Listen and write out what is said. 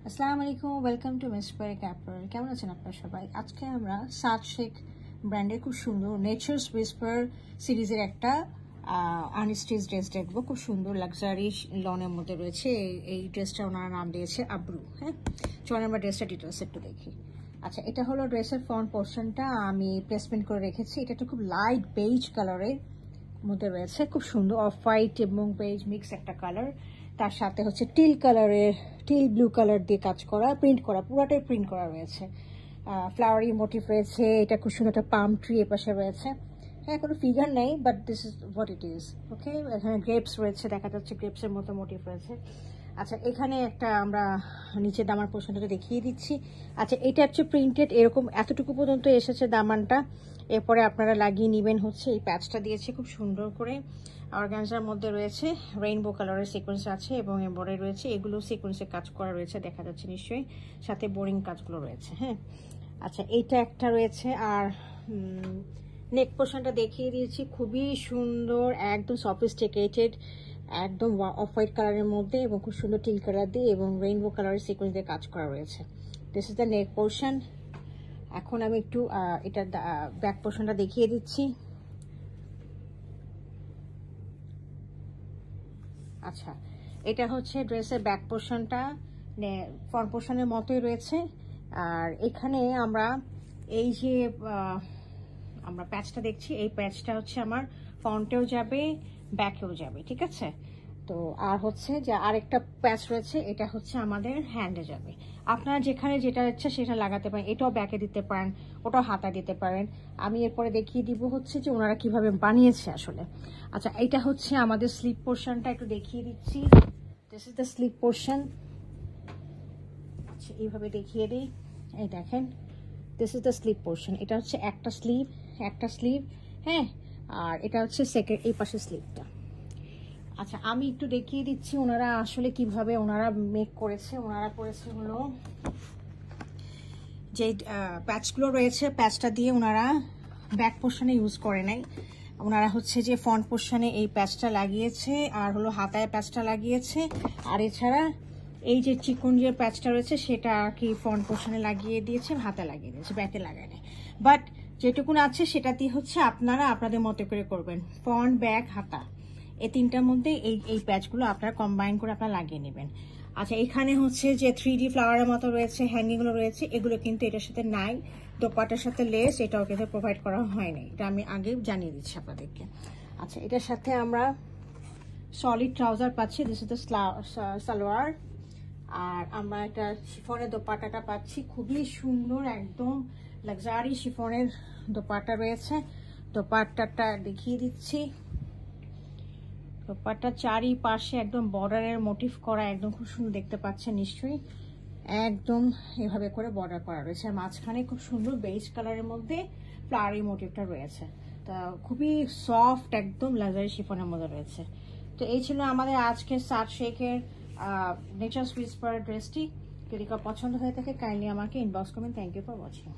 আসসালামু আলাইকুম, welcome to miss পেরিক apparel. কেমন আছেন আপনারা সবাই? আজকে আমরা সাদ শেখ ব্র্যান্ডের খুব সুন্দর নেচার্স উইসপার সিরিজের একটা আনস্টিচ ড্রেস দেখবো। খুব সুন্দর লাক্সারি লনের মধ্যে রয়েছে। এই ড্রেসটা ওনারা নাম দিয়েছে আব্রু। হ্যাঁ, চলুন আমরা ড্রেসটা ডিটেলস একটু দেখি। আচ্ছা, এটা হলো ড্রেসের ফ্রন্ট পোর্শনটা। আমি প্লেসমেন্ট করে রেখেছি। এটা একটা খুব লাইট বেজ কালারের মধ্যে রয়েছে, খুব সুন্দর অফ হোয়াইট এবং বেজ মিক্স একটা কালার। তার সাথে হচ্ছে টিল কালারের, টিল ব্লু কালার দিয়ে কাজ করা, প্রিন্ট করা, পুরাটাই প্রিন্ট করা রয়েছে। ফ্লাওয়ারি মোটিভ রয়েছে। এটা খুব সুন্দর একটা পাম ট্রি এপাশে রয়েছে। হ্যাঁ, কোনো ফিগার নেই, but this is what it is. Okay, এখানে গ্রেপস রয়েছে, দেখা যাচ্ছে গ্রেপসের মতো মোটিভ রয়েছে। আচ্ছা, এখানে একটা আমরা নিচে দামান পোর্শনটা দেখিয়ে দিচ্ছি। আচ্ছা, এটা হচ্ছে প্রিন্টেড, এরকম এতটুকু পর্যন্ত এসেছে দামানটা। এরপরে আপনারা লাগিয়ে নেবেন হচ্ছে এই প্যাচটা দিয়েছে খুব সুন্দর করে। অর্গানজার মধ্যে রয়েছে রেইনবো কালারের সিকোয়েন্স আছে এবং এমব্রয়ডারি রয়েছে। এগুলো সিকোয়েন্সে কাজ করা রয়েছে, দেখা যাচ্ছে নিশ্চয়ই। সাথে বোরিং কাজগুলো রয়েছে। হ্যাঁ, আচ্ছা, এইটা একটা রয়েছে। আর নেক পোর্শনটা দেখিয়ে দিয়েছি, খুবই সুন্দর, একদম সফিস্টিকেটেড, একদম অফ হোয়াইট কালারের মধ্যে এবং খুব সুন্দর টিল কালার দিয়ে এবং রেইনবো কালারের সিকোয়েন্স দিয়ে কাজ করা রয়েছে। This is the neck portion. এখন আমি একটু এটার ব্যাক পোর্শনটা দেখিয়ে দিচ্ছি। আচ্ছা, এটা হচ্ছে ড্রেসের ব্যাক পোর্শনটা, ফ্রন্ট পোর্শনের মতোই রয়েছে। আর এখানে আমরা এই যে আমরা প্যাচটা দেখছি, এই প্যাচটা হচ্ছে আমার ফ্রন্টেও যাবে, ব্যাকেও যাবে, ঠিক আছে? তো আর হচ্ছে যে আরেকটা প্যাচ রয়েছে, এটা হচ্ছে আমাদের হ্যান্ডে যাবে। আপনারা যেখানে যেটা ইচ্ছা সেটা লাগাতে পারেন। এটাও ব্যাকে দিতে পারেন, ওটাও হাতা দিতে পারেন। আমি এরপরে দেখিয়ে দিব হচ্ছে যে ওনারা কিভাবে বানিয়েছে আসলে। আচ্ছা, এটা হচ্ছে আমাদের স্লিপ পোর্শনটা, একটু দেখিয়ে দিচ্ছি। This is the slip portion. আচ্ছা, এইভাবে দেখিয়ে দিই। এই দেখেন, this is the slip portion. এটা হচ্ছে একটা স্লিভ। হ্যাঁ, আর এটা হচ্ছে সেকেন্ড, এই পাশে স্লিভটা। আচ্ছা, আমি একটু দেখিয়ে দিচ্ছি ওনারা আসলে কিভাবে ওনারা মেক করেছে। ওনারা করেছে হলো যে প্যাচগুলো রয়েছে, প্যাচটা দিয়ে ওনারা ব্যাক পোর্শনে ইউজ করে নাই। ওনারা হচ্ছে যে ফ্রন্ট পোর্শনে এই প্যাচটা লাগিয়েছে, আর হলো হাতায় প্যাচটা লাগিয়েছে। আর এছাড়া এই যে চিকন যে প্যাচটা রয়েছে সেটা আর কি ফ্রন্ট পোর্শনে লাগিয়ে দিয়েছে, হাতে লাগিয়ে দিয়েছে, ব্যাকে লাগায় নেই। বাট যেটুকুন আছে সেটাতেই হচ্ছে আপনারা আপনাদের মতো করে করবেন। ফ্রন্ট, ব্যাক, হাতা, এই তিনটার মধ্যে এই প্যাচগুলো আপনারা কম্বাইন করে আপনারা লাগিয়ে নেবেন। আচ্ছা, এখানে হচ্ছে যে 3D ফ্লাওয়ারের মতো রয়েছে, হ্যাঙ্গিংগুলো রয়েছে, এগুলো কিন্তু এটার সাথে নাই। দোপাটার সাথে লেস এটাও কিন্তু প্রোভাইড করা হয়নি, এটা আমি আগে জানিয়ে দিচ্ছি আপনাদেরকে। আচ্ছা, এটার সাথে আমরা সলিড ট্রাউজার পাচ্ছি, দিস ইজ দ্য সালোয়ার। আর আমরা একটা শিফনের দোপাটাটা পাচ্ছি, খুবই সুন্দর, একদম লাক্সারি শিফনের দোপাটা রয়েছে। দোপাট্টাটা দেখিয়ে দিচ্ছি। দোপাট্টা চারিপাশে একদম বর্ডারের মোটিভ করা, একদম খুব সুন্দর দেখতে পাচ্ছেন নিশ্চয়ই। একদম এভাবে করে বর্ডার করা রয়েছে, আর মাঝখানে খুব সুন্দর বেজ কালারের মধ্যে ফ্লাওয়ারি মোটিভটা রয়েছে। তা খুবই সফট, একদম লাক্সারি শিফনের মধ্যে রয়েছে। তো এই ছিল আমাদের আজকের সাদ শেখের নেচার্স উইসপার ড্রেসটি। যদি কারো পছন্দ হয়ে থাকে কাইন্ডলি আমাকে ইনবক্স করবেন। Thank you for watching.